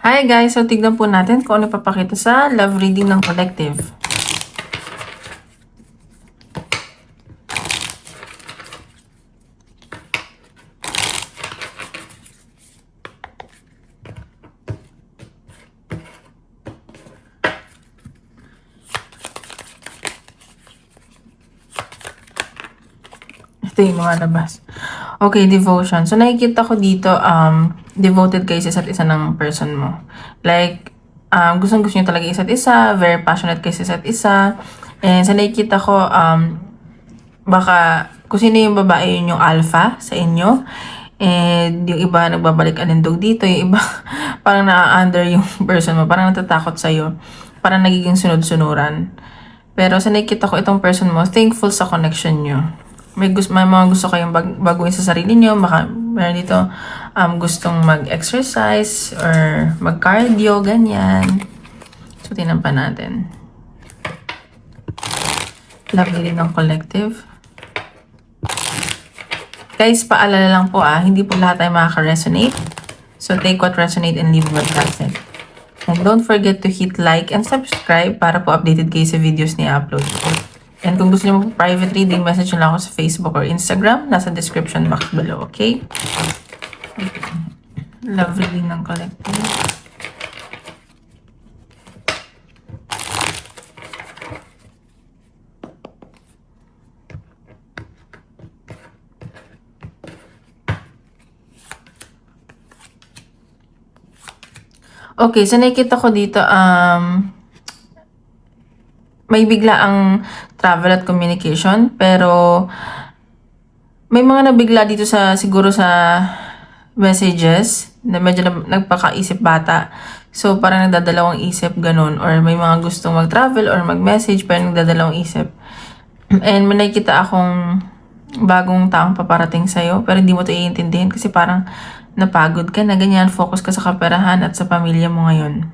Hi guys! So tignan po natin kung ano papakita sa love reading ng collective. Ito yung mga labas. Okay, devotion. So, nakikita ko dito, devoted kayo sa isa't isa ng person mo. Like, gustong-gusto nyo talaga isa't isa, very passionate kayo sa isa't isa. And sa nakikita ko, baka, kung sino yung babae, yun yung alpha sa inyo. And yung iba, nagbabalik alindog dito. Yung iba, parang na-under yung person mo. Parang natatakot sa'yo. Parang nagiging sunod-sunuran. Pero sa nakikita ko itong person mo, thankful sa connection nyo. May mga gusto kayong baguhin sa sarili nyo. Meron dito gustong mag-exercise or mag-cardio, ganyan. So, tinan pa natin. Lovely ng collective. Guys, paalala lang po hindi po lahat tayo makaka-resonate. So, take what resonate and leave what doesn't. And don't forget to hit like and subscribe para po updated kayo sa videos ni upload ko. And kung gusto niyo po private reading, message nyo lang ako sa Facebook or Instagram. Nasa description box below, okay? Love reading ng collective. Okay, so nakikita ko dito, may bigla ang travel at communication, pero may mga nabigla dito siguro sa messages na medyo nagpakaisip bata. So, parang nagdadalawang isip, ganun. Or may mga gustong mag-travel or mag-message, pero nagdadalawang isip. And may nakikita akong bagong taong paparating sa'yo, pero hindi mo ito iintindihin kasi parang napagod ka na, ganyan. Focus ka sa kaperahan at sa pamilya mo ngayon.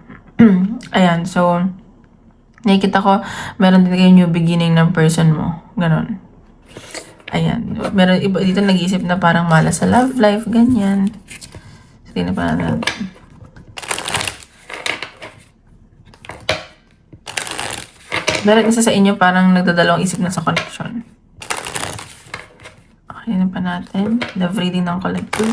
Ayan, so nakikita ko, meron din kayo new beginning ng person mo. Ganon. Ayan. Meron iba dito nag-iisip na parang malas sa love life. Ganyan. So, tingnan pa natin. Meron isa sa inyo parang nagdadalawang isip na sa connection. Okay, tingnan pa natin. Love reading ng collective.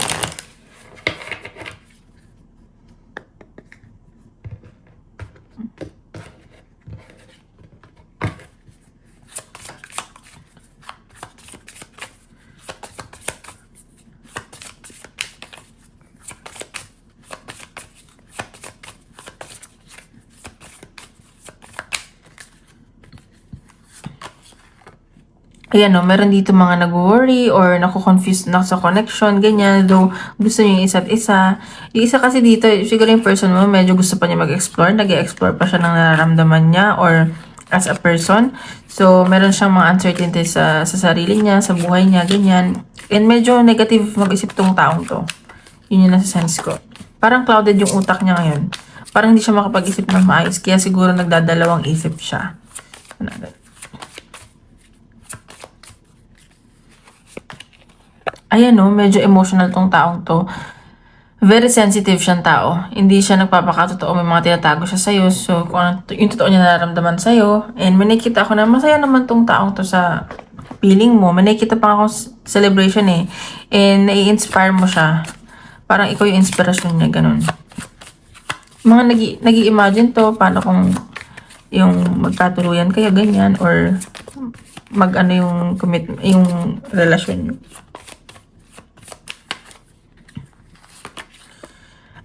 Ayan meron dito mga nag-worry or naku-confuse na sa connection, ganyan. Though, gusto niyo yung isa't isa. Yung isa kasi dito, siguro yung person mo, medyo gusto pa niya mag-explore. Nag-explore pa siya ng nararamdaman niya or as a person. So, meron siyang mga uncertainty sa sarili niya, sa buhay niya, ganyan. And medyo negative mag-isip tong taong to. Yun yung nasa sense ko. Parang clouded yung utak niya ngayon. Parang hindi siya makapag-isip ng maayos. Kaya siguro nagdadalawang isip siya. Ayan medyo emotional tong taong to. Very sensitive siyang tao. Hindi siya nagpapakatotoo. May mga tinatago siya sa'yo. So, kung ano, yung totoo niya nararamdaman sa'yo. And may nakikita ako na masaya naman tong taong to sa feeling mo. May nakikita pa ako celebration And nai-inspire mo siya. Parang ikaw yung inspirasyon niya. Ganun. Mga nag-i-imagine to. Paano kung yung magkatuluyan kayo, ganyan. Or mag-ano yung relasyon niyo.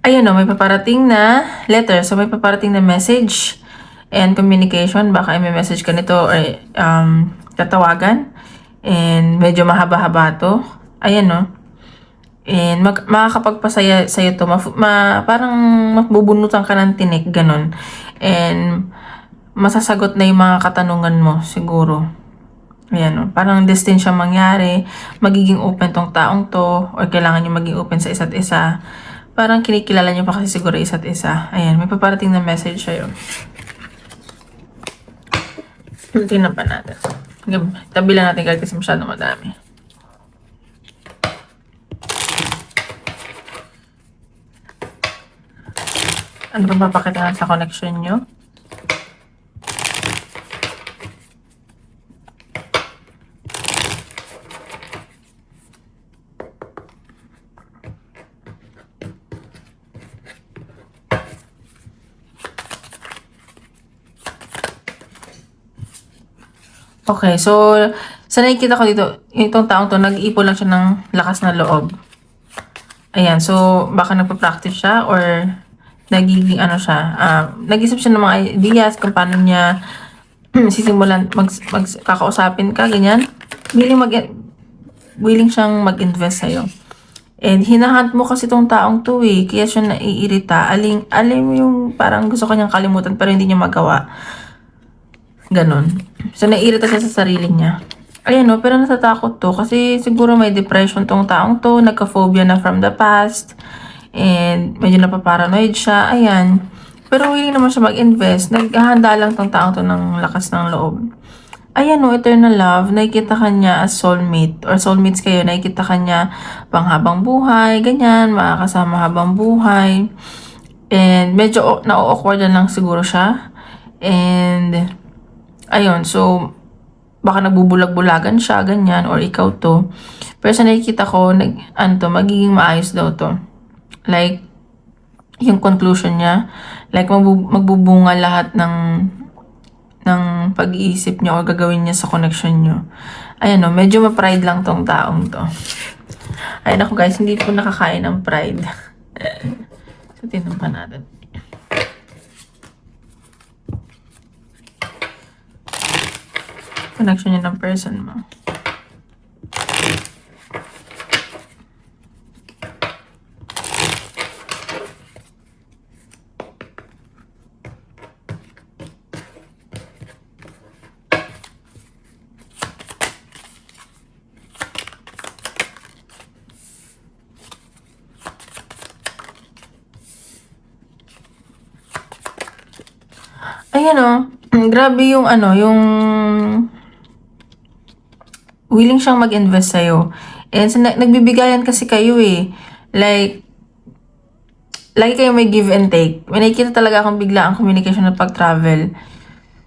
Ayan may paparating na letter. So, may paparating na message and communication. Baka may message ka nito or tatawagan. And medyo mahaba-haba to. Ayan And makakapagpasaya sa'yo to. Parang mabubunutan ka ng tinik. Ganon. And masasagot na yung mga katanungan mo siguro. Ayan Parang destined siyang mangyari. Magiging open tong taong to. Or kailangan nyo maging open sa isa't isa. Parang kinikilala niyo pa kasi siguro isa't isa. Ayan, may paparating na message sa'yo. Tingnan pa natin. Tabi lang natin kasi masyadong madami. Ano ba papakita sa connection nyo? Okay, so sa nakikita ko dito, itong taong to, nag-iipon lang siya ng lakas na loob. Ayan, so baka nagpa-practice siya or nagiging ano siya, nag-isip siya ng mga ideas kung paano niya sisimulan, kakausapin ka, ganyan. Willing siyang mag-invest sa'yo. And hinahunt mo kasi tong taong to eh, kaya siya naiirita. Aling yung parang gusto kanyang kalimutan pero hindi niya magawa. Ganon. So, naiirita siya sa sarili niya. Ayan no, pero natatakot to kasi siguro may depression tong taong to, nagka-phobia na from the past, and medyo napaparanoid siya, ayan. Pero willing naman siya mag-invest, naghahanda lang tong taong to ng lakas ng loob. Ayan no, eternal love, nakikita ka niya as soulmate, or soulmates kayo, nakikita ka niya panghabang buhay, ganyan, makakasama habang buhay. And medyo na-awkward lang siguro siya. And ayun, so, baka nagbubulag-bulagan siya, ganyan, or ikaw to. Pero sa nakikita ko, magiging maayos daw to. Like, yung conclusion niya, like, magbubunga lahat ng pag-iisip niya o gagawin niya sa connection niyo. Ayan o, medyo ma-pride lang tong taong to. Ayun ako guys, hindi po nakakain ng pride. So, tinan pa natin. Connection niya ng person mo. Ayan o, grabe yung yung willing siyang mag-invest sa'yo. And nagbibigayan kasi kayo eh. Like, lagi kayo may give and take. May nakikita talaga akong bigla ang communication ng pag-travel.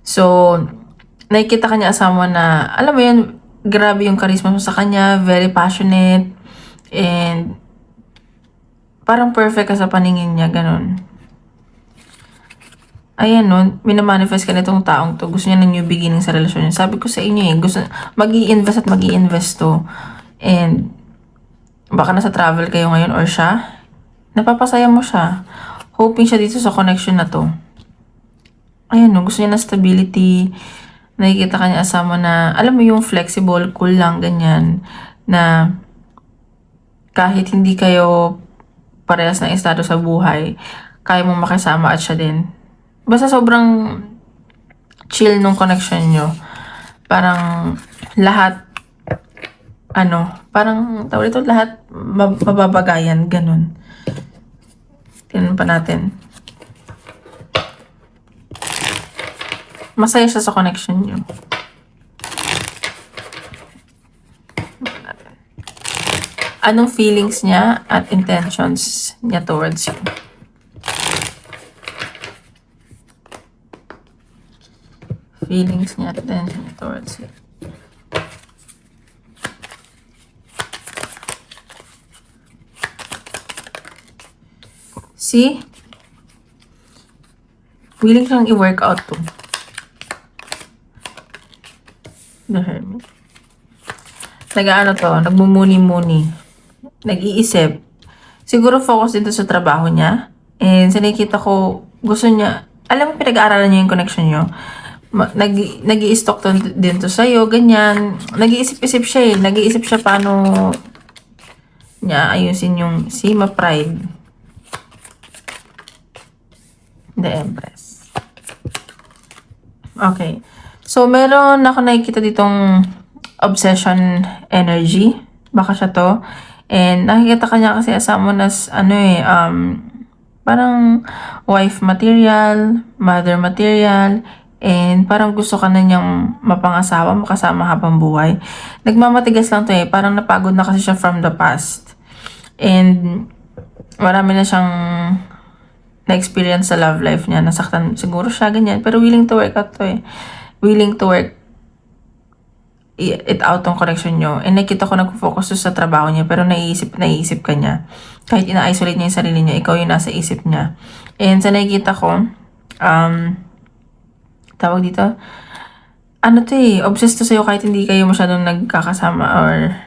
So, nakikita kanya asama na, alam mo yun, grabe yung charisma mo sa kanya, very passionate, and parang perfect ka sa paningin niya, ganun. Ayan no, minamanifest ka nitong taong to. Gusto niya ng new beginning sa relasyon niya. Sabi ko sa inyo eh, gusto, mag-i-invest at mag-i-invest to. And, baka nasa travel kayo ngayon or siya, napapasaya mo siya. Hoping siya dito sa connection na to. Ayan no, gusto niya ng stability. Nakikita ka niya asama na, alam mo yung flexible, cool lang, ganyan. Na, kahit hindi kayo parehas ng estado sa buhay, kaya mong makasama at siya din. Basta sobrang chill nung connection nyo. Parang lahat, parang tawag ito, lahat mababagayan, ganun. Tingnan pa natin. Masaya siya sa connection nyo. Anong feelings niya at intentions niya towards you? Feelings niya at intentions niya towards you. See? Willing siyang i-work out to. The Hermit. Nagmumuni-muni. Nag-iisip. Siguro focus dito sa trabaho niya. And sa nakikita ko, gusto niya, alam mo, pinag-aaralan niya yung connection niyo. Nag-i-stock din to sa'yo, ganyan. Nag-iisip-isip siya eh. Nag-iisip siya paano niya ayusin yung Sima Pride. The Empress. Okay. So, meron ako nakikita ditong obsession energy. Baka siya to. And nakikita ka niya kasi asama na parang wife material, mother material, and parang gusto ka na niyang mapangasawa, makasama habang buhay. Nagmamatigas lang to eh. Parang napagod na kasi siya from the past. And marami na siyang na-experience sa love life niya. Nasaktan siguro siya, ganyan. Pero willing to work out to eh. Willing to work it out tong connection nyo. And nakita ko nag-focus sa trabaho niya, pero naiisip ka niya. Kahit ina-isolate niya yung sarili niya, ikaw yung nasa isip niya. And sa nakikita ko, tawag dito, ano to eh, obsessed to sa'yo kahit hindi kayo masyadong nagkakasama or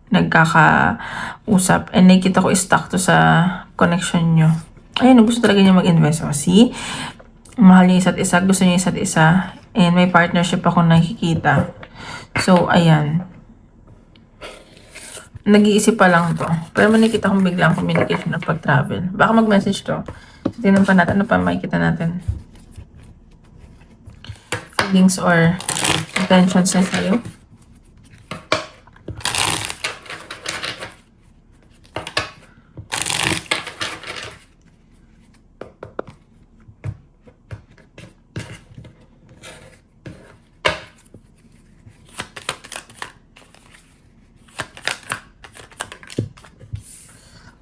nagkakausap. And nakikita ko stuck to sa connection nyo. Ayun, gusto talaga niya mag-invest. O, see? Mahal niya isa't isa, gusto niya isa't isa. And may partnership ako nakikita. So, ayan. Nag-iisip pa lang to. Pero may nakita kong biglang communication na pag-travel. Baka mag-message to. So, tingnan pa natin. Ano pa makikita natin? Feelings or intentions na sa'yo.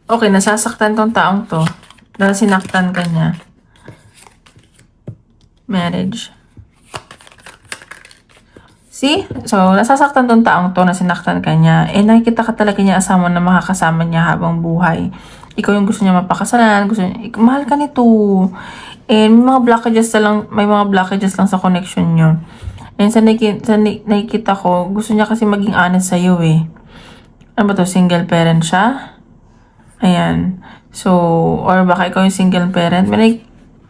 Okay, nasasaktan tong taong to. Dahil sinaktan ka niya. Marriage. See? So, nasasaktan tong taong to na sinaktan ka niya. Eh, nakikita ka talaga niya asawa na makakasama niya habang buhay. Ikaw yung gusto niya mapakasalan. Gusto niya, mahal ka nito. And may mga blockages lang sa connection niyo. And sa nakikita ko, gusto niya kasi maging honest sa'yo eh. Ano ba to? Single parent siya? Ayan. So, or baka ikaw yung single parent.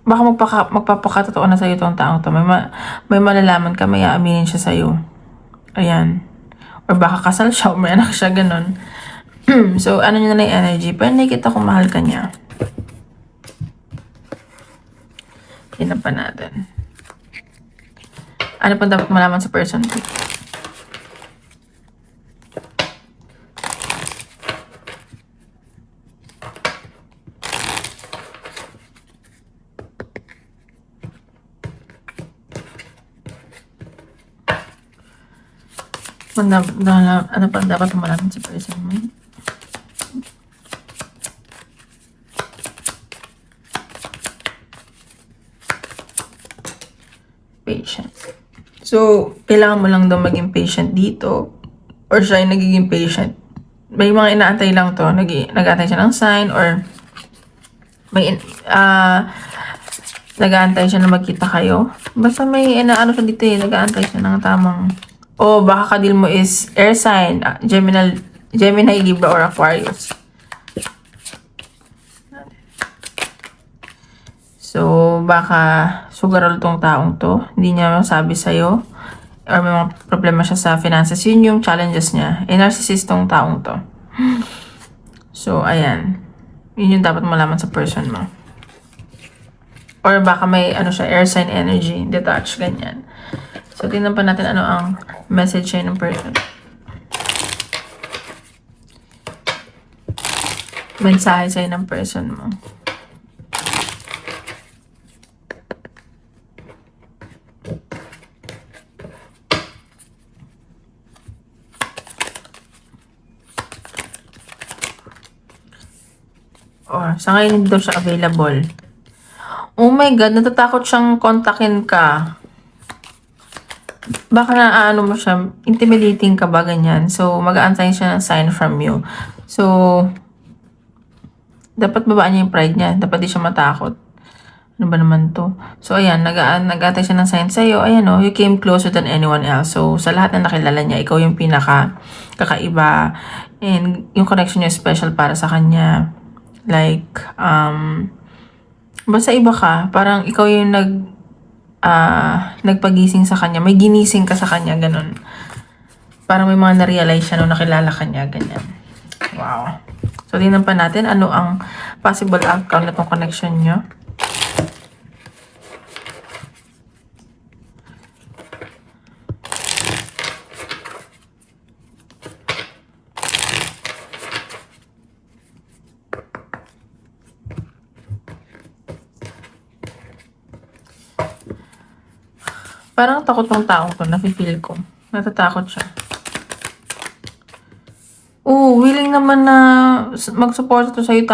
Baka magpapakatotoo na sa'yo itong taong to. May malalaman ka, may aaminin siya sa'yo. Ayan. Or baka kasal siya, o may anak siya, ganun. So, ano nyo na yung energy. Pero nakikita kung mahal ka niya. Tingnan pa natin. Ano pa dapat malaman sa person? Ano pa dapat malaman sa person mo? Patient. So, kailangan mo lang daw maging patient dito or siya yung nagiging patient. May mga inaantay lang to. Nag-aantay siya ng sign or may nag-aantay siya na magkita kayo. Basta may ano siya dito eh. Nag-aantay siya ng tamang baka kadil mo is air sign, Gemini, Libra, or Aquarius. So, baka sugarol tong taong to. Hindi niya masabi sa'yo. Or may mga problema siya sa finances. Yun yung challenges niya. Narcissist tong taong to. So, ayan. Yun yung dapat malaman sa person mo. Or baka may air sign energy, detached, ganyan. So, tingnan pa natin ano ang message siya ng person. Mensahe sa'yo ng person mo. Or, sa ngayon hindi daw siya available. Oh my God, natatakot siyang kontakin ka. Baka na mo siya, intimidating ka ba ganyan. So, mag-aantay siya ng sign from you. So, dapat babaan niya yung pride niya. Dapat di siya matakot. Ano ba naman to? So, ayan, nag-aantay siya ng sign sa'yo. Ayan you came closer than anyone else. So, sa lahat na nakilala niya, ikaw yung kakaiba. And yung connection niya special para sa kanya. Like, basta iba ka. Parang ikaw yung nagpagising sa kanya. May ginising ka sa kanya, ganun. Parang may mga na-realize siya nung nakilala ka niya, ganyan. Wow. So, tingnan pa natin ano ang possible outcome na itong connection nyo. Parang takot ng taong to, nafe-feel ko. Natatakot siya. Willing naman na mag-support to sa'yo,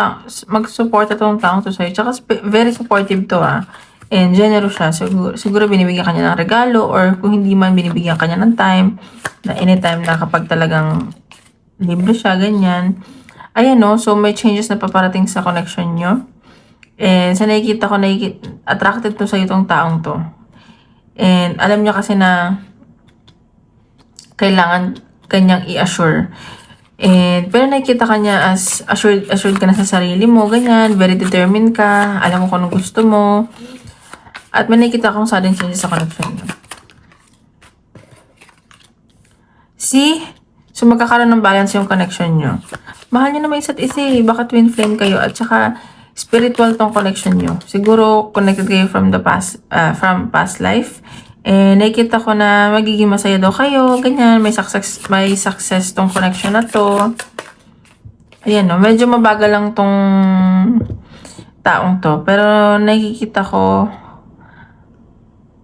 mag-support itong taong to sa'yo. Tsaka very supportive to And generous siya. Siguro binibigyan kanya ng regalo or kung hindi man binibigyan kanya ng time na anytime na kapag talagang libre siya, ganyan. Ayan no, so may changes na paparating sa connection nyo. And sa nakikita ko, attracted to sa'yo itong taong to. And alam niya kasi na kailangan kanyang i-assure. And, pero nakikita ka niya as assured ka na sa sarili mo, ganyan, very determined ka, alam mo kung anong gusto mo. At may nakikita akong sudden changes sa connection niyo. See? So, magkakaroon ng balance yung connection nyo. Mahal nyo naman isa't isa baka twin flame kayo at saka spiritual tong connection nyo. Siguro, connected kayo from past life. Nakikita ko na magiging masaya daw kayo, ganyan, may success tong connection na to. Ayan no, medyo mabagal lang tong taong to, pero nakikita ko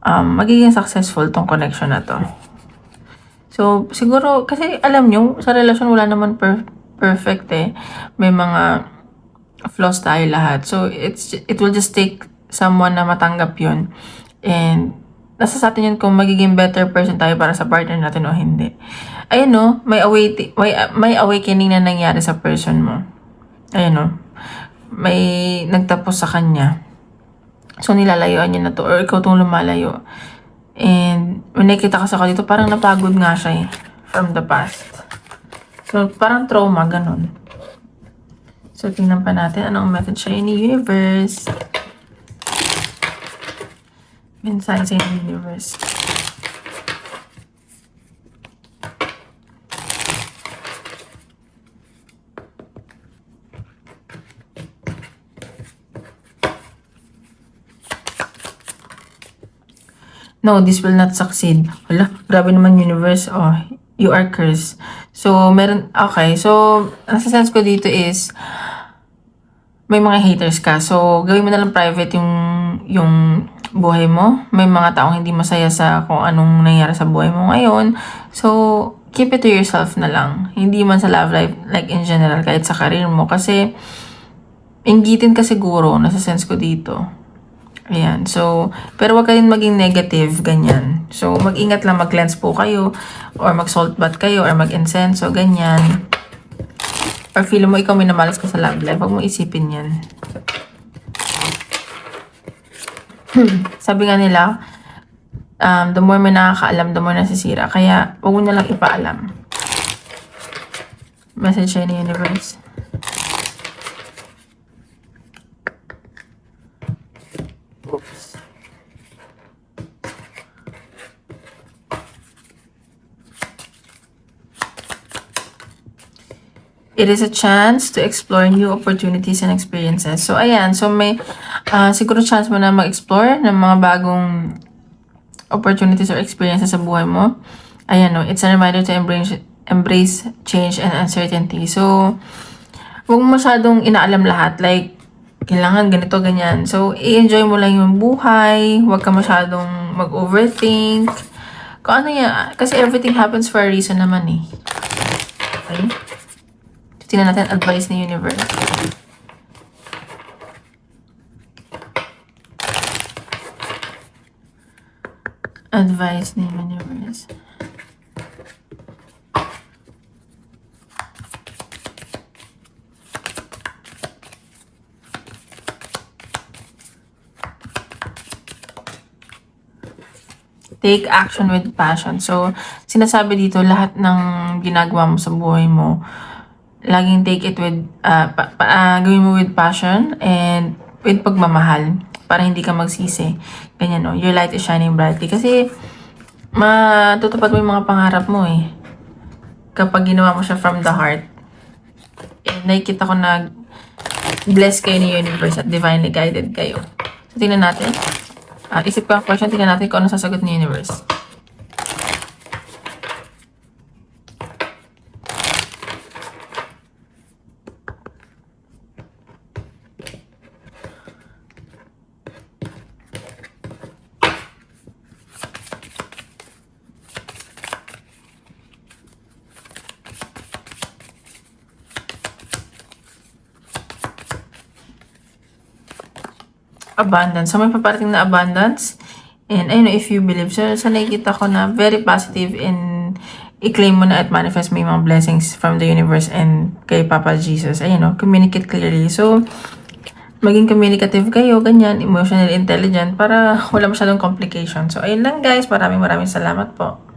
magiging successful tong connection na to. So, siguro, kasi alam nyo, sa relasyon wala naman perfect may mga flaws tayo lahat. So, it will just take someone na matanggap yun. And, nasa sa atin yun kung magiging better person tayo para sa partner natin o hindi. Ayun no, may awakening na nangyari sa person mo. Ayun no, may nagtapos sa kanya. So, nilalayuan niya na to or ikaw tong lumalayo. And, when nakita kasi ako dito, parang napagod nga siya from the past. So, parang trauma, ganun. So, tingnan pa natin anong message siya ni universe. Mensahe sa universe. No, this will not succeed. Wala, grabe naman universe. Oh, you are cursed. So, okay. So, nasa sense ko dito is, may mga haters ka. So, gawin mo na lang private yung buhay mo. May mga taong hindi masaya sa kung anong nangyari sa buhay mo ngayon. So, keep it to yourself na lang. Hindi man sa love life, like in general, kahit sa career mo. Kasi, inggitin ka siguro, nasa sense ko dito. Ayan. So, pero wag kayong maging negative, ganyan. So, mag-ingat lang, mag-cleanse po kayo, or mag-salt bath kayo, or mag-incense, so ganyan. Or feel mo ikaw minamalas ka sa love life, wag mo isipin yan. Sabi nga nila, the more may nakakaalam, the more nasisira. Kaya, wag mo na lang ipaalam. Message siya ni universe. Oops. It is a chance to explore new opportunities and experiences. So, ayan. So, may siguro chance mo na mag-explore ng mga bagong opportunities or experiences sa buhay mo. Ayan, no. It's a reminder to embrace change and uncertainty. So, huwag mo masyadong inaalam lahat. Like, kailangan ganito, ganyan. So, i-enjoy mo lang yung buhay. Huwag ka masyadong mag-overthink. Kung ano yan. Kasi everything happens for a reason naman Okay? Tingnan natin advice ni universe. Advice ni universe. Take action with passion. So, sinasabi dito lahat ng ginagawa mo sa buhay mo, laging take it with, gawin mo with passion and with pagmamahal para hindi ka magsisi. Ganyan, no? Your light is shining brightly. Kasi, matutupad mo yung mga pangarap mo kapag ginawa mo siya from the heart. And nakikita ko na blessed kayo ni universe at divinely guided kayo. So, tingnan natin. Isip ko ang question, tingnan natin kung ano sasagot ni universe. abundance. So, may paparating na abundance. And, ayun, if you believe. So, nakikita ko na very positive and i-claim mo na at manifest mo yung mga blessings from the universe and kay Papa Jesus. Ayun, communicate clearly. So, maging communicative kayo, ganyan, emotionally intelligent, para wala masyadong complication. So, ayun lang guys. Maraming salamat po.